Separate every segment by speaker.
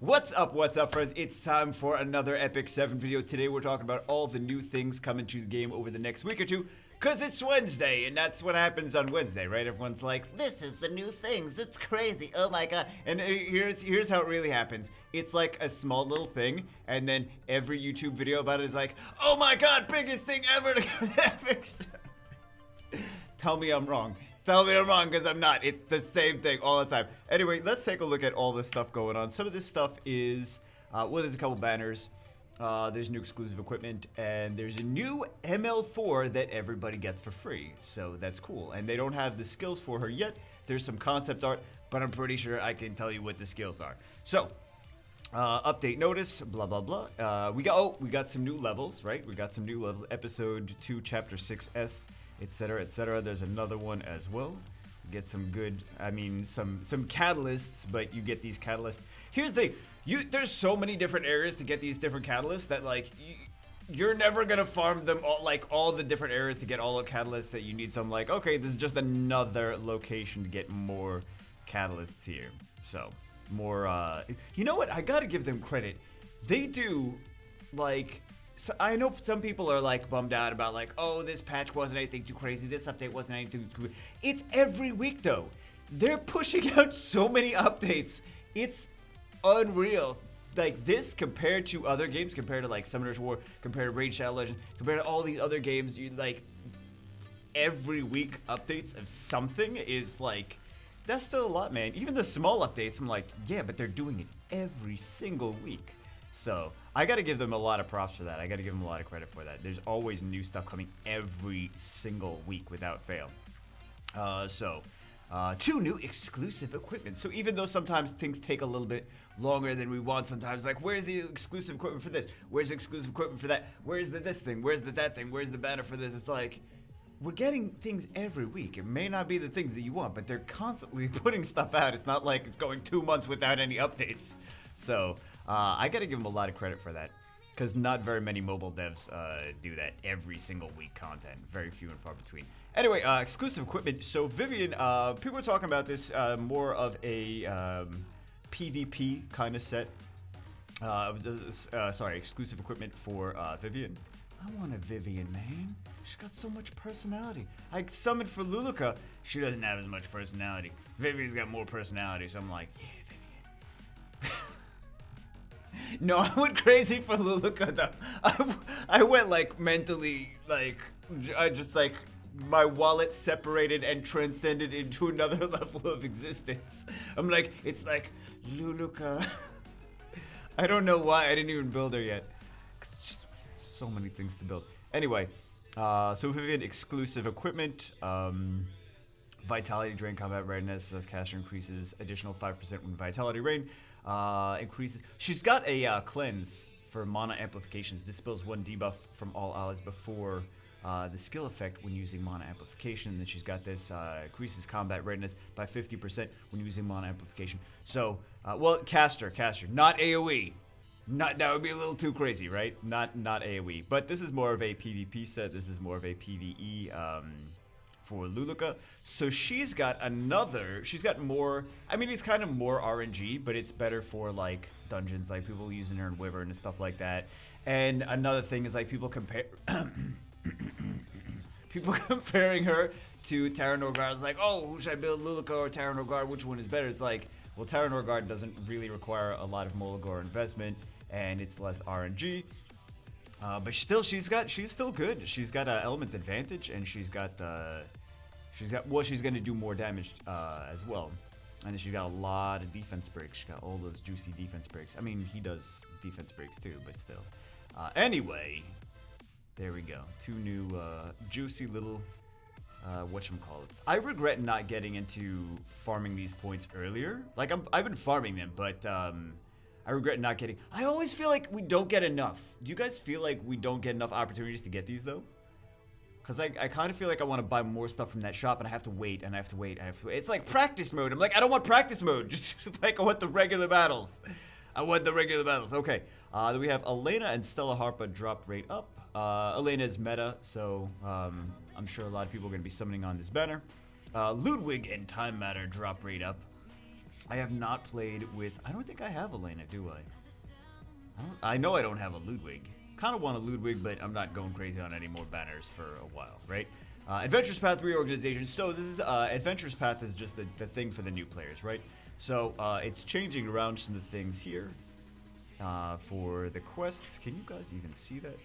Speaker 1: What's up, friends? It's time for another Epic 7 video. Today we're talking about all the new things coming to the game over the next week or two, because it's Wednesday, and that's what happens on Wednesday, right? Everyone's like, this is the new things, it's crazy, oh my god. And here's how it really happens. It's like a small little thing, and then every YouTube video about it is like, oh my god, biggest thing ever to Epic 7. Tell me I'm wrong. Tell me I'm wrong, because I'm not. It's the same thing all the time. Anyway, let's take a look at all this stuff going on. Some of this stuff is, well, there's a couple banners. There's new exclusive equipment, and there's a new ML4 that everybody gets for free. So that's cool. And they don't have the skills for her yet. There's some concept art, but I'm pretty sure I can tell you what the skills are. So, update notice, blah, blah, blah. We got some new levels, right? We got some new levels. Episode 2, Chapter 6S. Etc., etc. There's another one as well. You get some good, some catalysts, but you get these catalysts. Here's the thing, there's so many different areas to get these different catalysts that like you're never gonna farm them all, like all the different areas to get all the catalysts that you need. So I'm like, okay, this is just another location to get more catalysts here. So more, you know what? I gotta give them credit. They do like. So I know some people are like bummed out about like, oh, this patch wasn't anything too crazy, this update wasn't anything too crazy. It's every week though. They're pushing out so many updates. It's unreal. Like this compared to other games, compared to like Summoner's War, compared to Raid Shadow Legends, compared to all these other games, you like every week updates of something is like, that's still a lot, man. Even the small updates, I'm like, yeah, but they're doing it every single week. So I got to give them a lot of props for that. I got to give them a lot of credit for that. There's always new stuff coming every single week without fail. Two new exclusive equipment. So even though sometimes things take a little bit longer than we want, sometimes like, where's the exclusive equipment for this? Where's the exclusive equipment for that? Where's the this thing? Where's the that thing? Where's the banner for this? It's like, we're getting things every week. It may not be the things that you want, but they're constantly putting stuff out. It's not like it's going 2 months without any updates. So I gotta give them a lot of credit for that, because not very many mobile devs do that every single week content. Very few and far between. Anyway, exclusive equipment. So Vivian, people are talking about this more of a PvP kind of set. Sorry, exclusive equipment for Vivian. I want a Vivian, man. She's got so much personality. I summoned for Luluka. She doesn't have as much personality. Vivian's got more personality, so I'm like, yeah, Vivian. No, I went crazy for Luluka though. I went like mentally, like, I just like, my wallet separated and transcended into another level of existence. I'm like, it's like, Luluka. I don't know why I didn't even build her yet. Cause just so many things to build. Anyway, so Vivian exclusive equipment. Vitality drain, combat readiness of caster increases, additional 5% when vitality drain. Increases. She's got a cleanse for mana amplifications. Dispels 1 debuff from all allies before the skill effect when using mana amplification. And then she's got this increases combat readiness by 50% when using mana amplification. So, well, caster, not AOE. Not, that would be a little too crazy, right? Not AOE. But this is more of a PvP set. This is more of a PvE for Luluka. So she's got more, I mean, it's kind of more RNG, but it's better for like dungeons, like people using her in Wyvern and stuff like that. And another thing is like people comparing her to Terra Norgard. It's like, oh, who should I build, Luluka or Terra Norgard? Which one is better? It's like, well, Terra Norgard doesn't really require a lot of Molagor investment, and it's less RNG. But still, she's still good. She's got an element advantage, and she's gonna do more damage as well. And then she's got a lot of defense breaks. She's got all those juicy defense breaks. I mean, he does defense breaks too, but still. Anyway, there we go. Two new juicy little whatchamacallits. I regret not getting into farming these points earlier. Like I've been farming them, but I regret not getting. I always feel like we don't get enough. Do you guys feel like we don't get enough opportunities to get these though? Because I kind of feel like I want to buy more stuff from that shop, and I have to wait, and I have to wait, and I have to wait. It's like practice mode. I'm like, I don't want practice mode. Just like I want the regular battles. Okay. Then we have Elena and Stella Harpa drop rate up. Elena is meta, so I'm sure a lot of people are going to be summoning on this banner. Ludwig and Time Matter drop rate up. I have not played with. I don't think I have Elena, do I? I know I don't have a Ludwig. Kind of want a Ludwig, but I'm not going crazy on any more banners for a while, right? Adventures Path reorganization. So this is Adventures Path is just the thing for the new players, right? So it's changing around some of the things here for the quests. Can you guys even see that?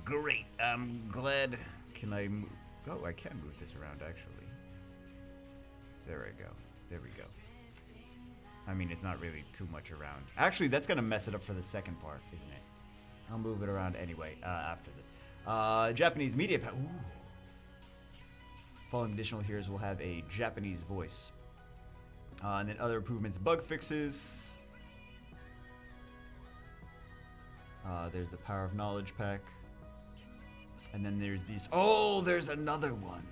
Speaker 1: Great. I'm glad. Can I move? Oh, I can move this around actually. There we go. There we go. I mean, it's not really too much around. Actually, that's gonna mess it up for the second part, isn't it? I'll move it around anyway after this. Japanese media pack. Ooh. Following additional heroes will have a Japanese voice. And then other improvements, bug fixes. There's the Power of Knowledge pack. And then there's these. Oh, there's another one.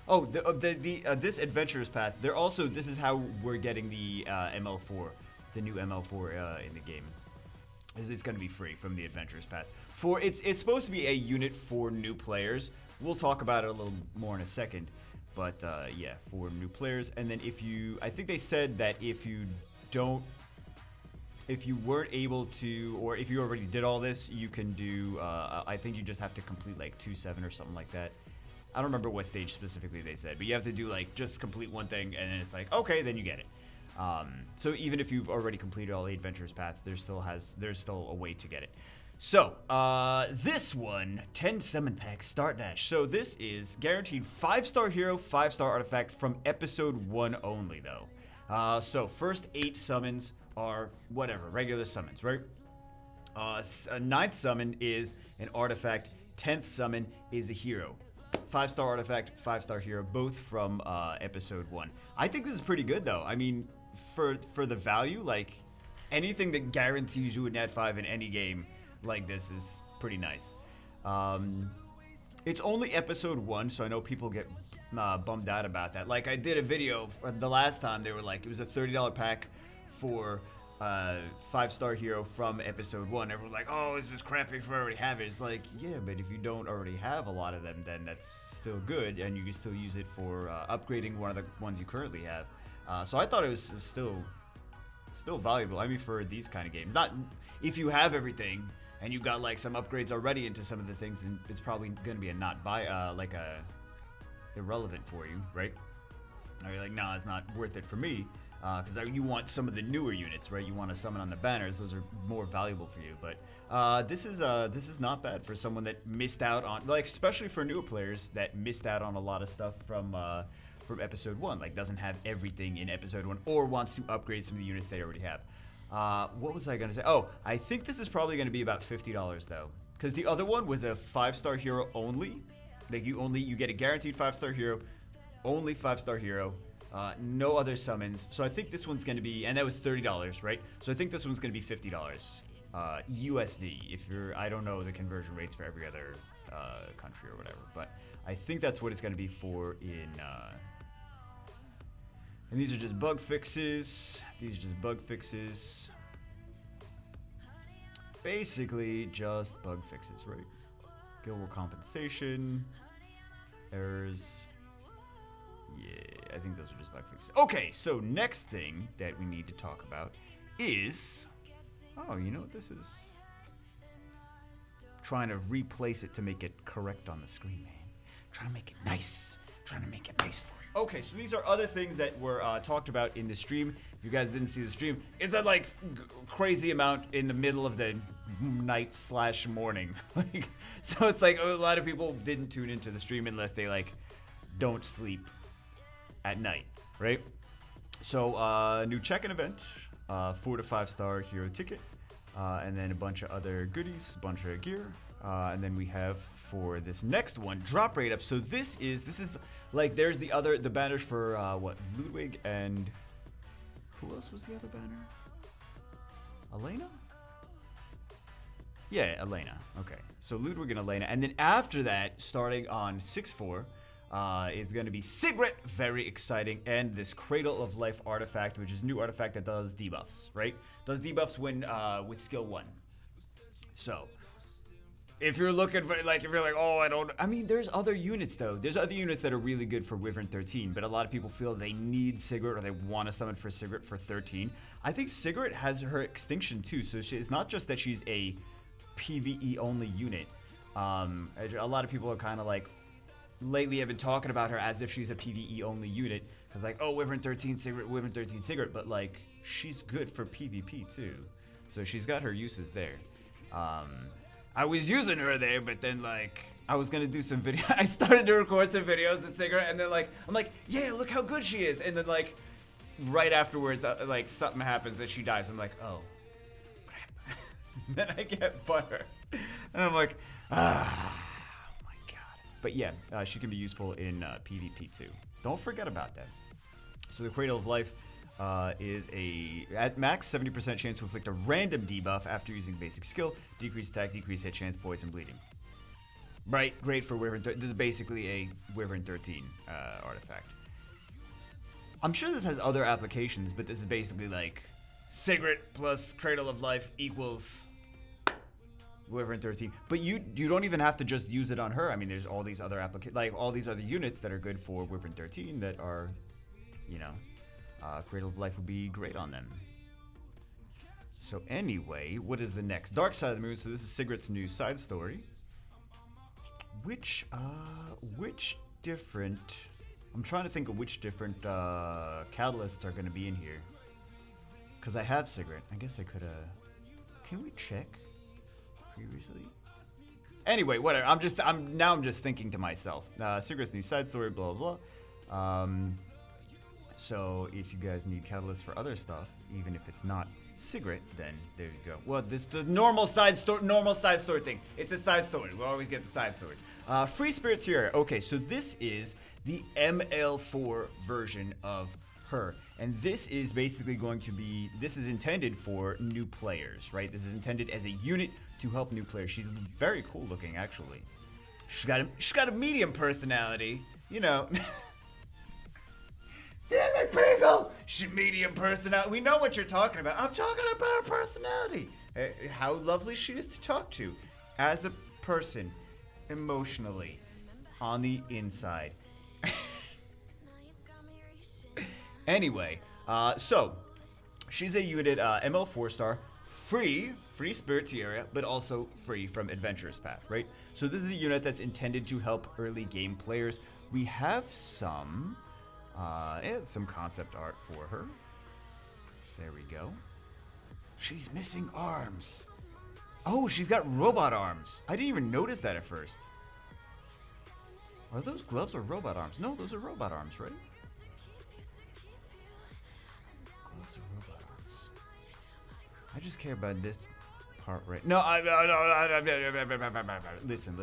Speaker 1: Oh, this Adventurers Path. They're also. This is how we're getting the ML4, the new ML4 in the game. It's going to be free from the Adventurers Path. It's supposed to be a unit for new players. We'll talk about it a little more in a second, but yeah, for new players. And then I think they said that if you weren't able to, or if you already did all this, you can do. I think you just have to complete like 2-7 or something like that. I don't remember what stage specifically they said, but you have to do like just complete one thing, and then it's like okay, then you get it. So even if you've already completed all the Adventures Path, there's still a way to get it. So this one, 10 summon pack start dash. So this is guaranteed 5-star hero, 5-star artifact from episode 1 only though. So first 8 summons are whatever, regular summons, right? 9th summon is an artifact. 10th summon is a hero. 5-star artifact, 5-star hero, both from episode 1. I think this is pretty good though. I mean, for the value, like anything that guarantees you a net 5 in any game like this is pretty nice. It's only episode 1, so I know people get bummed out about that. Like I did a video the last time, they were like, it was a $30 pack for 5-star hero from episode 1. Everyone's like, oh, this is crappy if I already have it. It's like, yeah, but if you don't already have a lot of them, then that's still good, and you can still use it for upgrading one of the ones you currently have. So I thought it was still valuable. I mean, for these kind of games, not if you have everything and you got like some upgrades already into some of the things, then it's probably going to be a not buy, like a irrelevant for you, right? Or you're like, nah, it's not worth it for me. Because you want some of the newer units, right? You want to summon on the banners; those are more valuable for you. But this is not bad for someone that missed out on, like, especially for newer players that missed out on a lot of stuff from episode 1, like doesn't have everything in episode 1, or wants to upgrade some of the units they already have. What was I gonna say? Oh, I think this is probably gonna be about $50 though, because the other one was a 5-star hero only. Like you get a guaranteed 5-star hero, only 5-star hero. No other summons. So I think this one's going to be, and that was $30, right? So I think this one's going to be $50 USD. If I don't know the conversion rates for every other country or whatever, but I think that's what it's going to be for in. And these are just bug fixes. Basically, just bug fixes, right? Guild War compensation, errors. Yeah, I think those are just bug fixes. Okay, so next thing that we need to talk about is... Oh, you know what this is? Trying to replace it to make it correct on the screen, man. Trying to make it nice. Trying to make it nice for you. Okay, so these are other things that were talked about in the stream. If you guys didn't see the stream, it's a like crazy amount in the middle of the night/morning. Like, so it's like a lot of people didn't tune into the stream unless they like don't sleep at night, right? So new check-in event, 4 to 5-star hero ticket, and then a bunch of other goodies, a bunch of gear, and then we have for this next one drop rate up. So this is like there's the banners for what, Ludwig, and who else was the other banner? Elena? Yeah, Elena. Okay, so Ludwig and Elena, and then after that, starting on 6/4. It's going to be Sigrid, very exciting, and this Cradle of Life artifact, which is a new artifact that does debuffs, right? Does debuffs when with skill 1. So, if you're looking for, like, if you're like, oh, I mean, there's other units, though. There's other units that are really good for Wyvern 13, but a lot of people feel they need Sigrid or they want to summon for Sigrid for 13. I think Sigrid has her extinction, too, so it's not just that she's a PvE-only unit. A lot of people are kind of like, lately have been talking about her as if she's a PvE-only unit, because like, oh, Wyvern 13 Sigrid, but like, she's good for PvP, too. So she's got her uses there. I was using her there, but then like I was gonna do some video. I started to record some videos and sing her, and then like I'm like, yeah, look how good she is, and then like right afterwards, like something happens and she dies. I'm like, oh crap. Then I get butter, and I'm like, oh my god. But yeah, she can be useful in PvP too. Don't forget about that. So the Cradle of Life is at max 70% chance to inflict a random debuff after using basic skill, decrease attack, decrease hit chance, poison, bleeding. Right, great for Wyvern 13. This is basically a Wyvern 13 artifact. I'm sure this has other applications, but this is basically like Sigrid plus Cradle of Life equals Wyvern 13. But you don't even have to just use it on her. I mean, there's all these other all these other units that are good for Wyvern 13 that are, you know, Cradle of Life would be great on them. So anyway, what is the next? Dark Side of the Moon. So this is Sigrid's new side story. Which different... I'm trying to think of which different catalysts are going to be in here. Because I have Sigrid. I guess I could have... Can we check previously? Anyway, whatever. I'm just thinking to myself. Sigrid's new side story, blah, blah, blah. So if you guys need catalysts for other stuff, even if it's not Sigrid, then there you go. Well, this is the normal side story thing. It's a side story. We always get the side stories. Free Spirit Tiara. Okay, so this is the ML4 version of her. And this is basically going to be, this is intended for new players, right? This is intended as a unit to help new players. She's very cool looking, actually. She's got a medium personality, you know. Damn it, Pringle! She medium personality. We know what you're talking about. I'm talking about her personality. How lovely she is to talk to. As a person, emotionally, on the inside. Anyway, so, she's a unit, ML4 star, free Spirit Tiara, but also free from Adventurous Path, right? So this is a unit that's intended to help early game players. We have some concept art for her. There we go. She's missing arms. Oh, she's got robot arms. I didn't even notice that at first. Are those gloves or robot arms? No, those are robot arms, right? Gloves are robot arms. I just care about this part right. No, listen.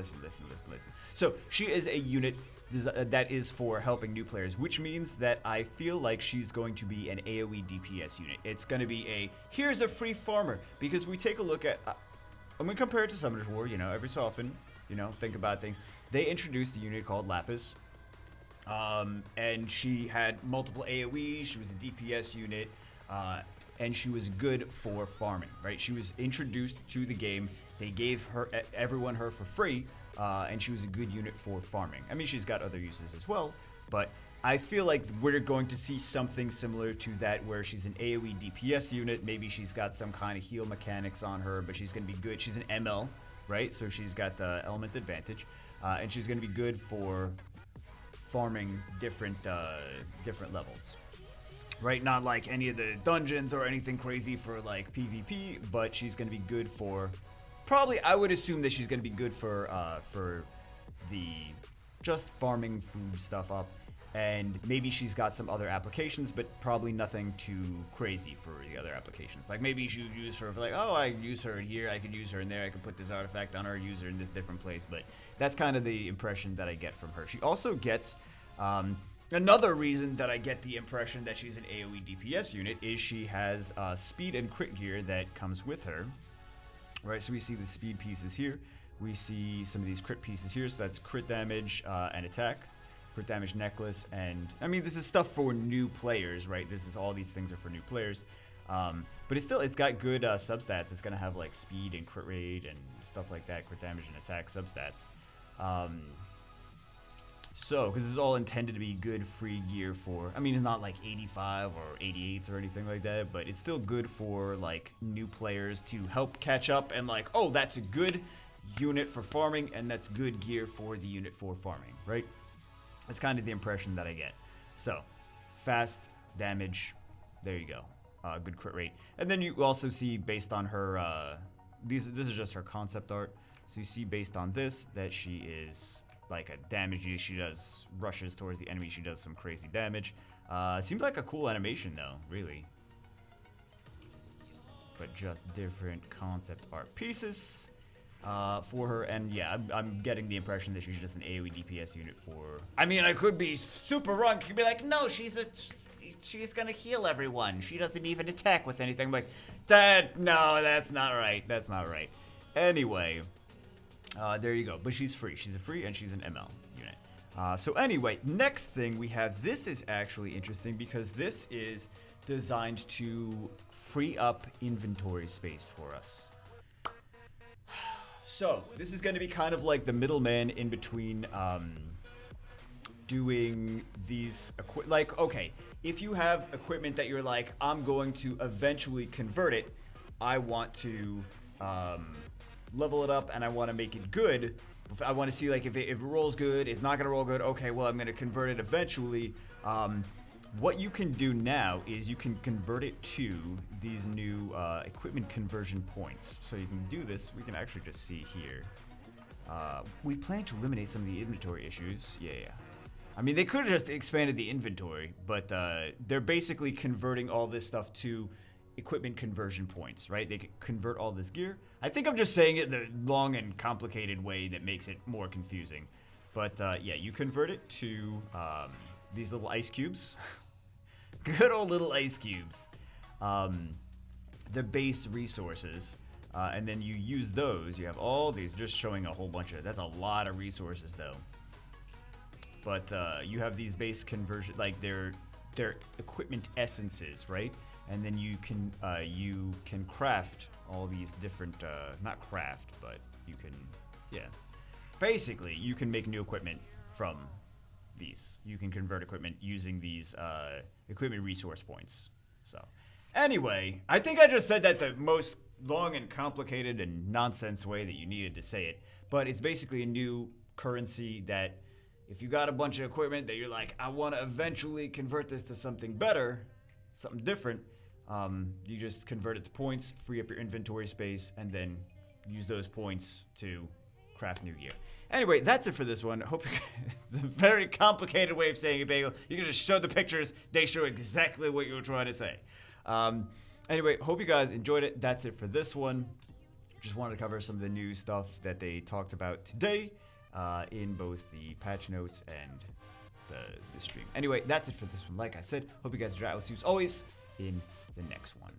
Speaker 1: So she is a unit that is for helping new players, which means that I feel like she's going to be an AoE DPS unit. It's going to be here's a free farmer, because we take a look at, I'm going to compare it to Summoner's War, you know, every so often, you know, think about things. They introduced a unit called Lapis, and she had multiple AoE, she was a DPS unit, and she was good for farming, right? She was introduced to the game, they gave everyone her for free, and she was a good unit for farming. I mean, she's got other uses as well, but I feel like we're going to see something similar to that where she's an AoE DPS unit. Maybe she's got some kind of heal mechanics on her, but she's going to be good. She's an ML, right? So she's got the element advantage, and she's going to be good for farming different levels. Right, not like any of the dungeons or anything crazy for like PvP, but she's going to be good for, probably I would assume that she's going to be good for the just farming food stuff up, and maybe she's got some other applications, but probably nothing too crazy for the other applications. Like maybe you use her for like, oh, I use her here, I could use her in there, I could put this artifact on her, use her in this different place, but that's kind of the impression that I get from her. She also gets another reason that I get the impression that she's an AoE DPS unit is she has speed and crit gear that comes with her. Right, so we see the speed pieces here. We see some of these crit pieces here. So that's crit damage and attack, crit damage necklace, and I mean this is stuff for new players, right? All these things are for new players. But it's got good substats. It's gonna have like speed and crit rate and stuff like that, crit damage and attack substats. So, because it's all intended to be good free gear for, I mean, it's not like 85 or 88s or anything like that, but it's still good for like new players to help catch up and like, oh, that's a good unit for farming and that's good gear for the unit for farming, right? That's kind of the impression that I get. So, fast, damage, there you go. Good crit rate. And then you also see based on her, this is just her concept art. So you see based on this that she is like a damage use. She does rushes towards the enemy. She does some crazy damage. Seems like a cool animation though, really. But just different concept art pieces for her. And yeah, I'm getting the impression that she's just an AoE DPS unit for... I mean, I could be super wrong. Could be like, no, she's gonna heal everyone. She doesn't even attack with anything. I'm like, no, that's not right. That's not right. Anyway... there you go. But she's free. She's a free and she's an ML unit. So anyway, next thing we have, this is actually interesting because this is designed to free up inventory space for us. So this is going to be kind of like the middleman in between doing these like, okay, if you have equipment that you're like, I'm going to eventually convert it, I want to level it up and I want to make it good. I want to see like if it rolls good, it's not going to roll good. Okay, well, I'm going to convert it eventually. What you can do now is you can convert it to these new equipment conversion points. So you can do this. We can actually just see here. We plan to eliminate some of the inventory issues. Yeah. I mean, they could have just expanded the inventory, but they're basically converting all this stuff to equipment conversion points, right? They can convert all this gear. I think I'm just saying it the long and complicated way that makes it more confusing. But yeah, you convert it to these little ice cubes. Good old little ice cubes. The base resources. And then you use those. You have all these, just showing a whole bunch of, that's a lot of resources though. But you have these base conversion, like they're equipment essences, right? And then you can craft all these different, not craft, but you can, yeah. Basically, you can make new equipment from these. You can convert equipment using these equipment resource points. So, anyway, I think I just said that the most long and complicated and nonsense way that you needed to say it. But it's basically a new currency that if you got a bunch of equipment that you're like, I want to eventually convert this to something better, something different, you just convert it to points, free up your inventory space, and then use those points to craft new gear. Anyway, that's it for this one. I hope it's a very complicated way of saying it, Bagel. You can just show the pictures. They show exactly what you were trying to say. Anyway, hope you guys enjoyed it. That's it for this one. Just wanted to cover some of the new stuff that they talked about today in both the patch notes and the stream. Anyway, that's it for this one. Like I said, hope you guys enjoyed. I will see you as always in the next one.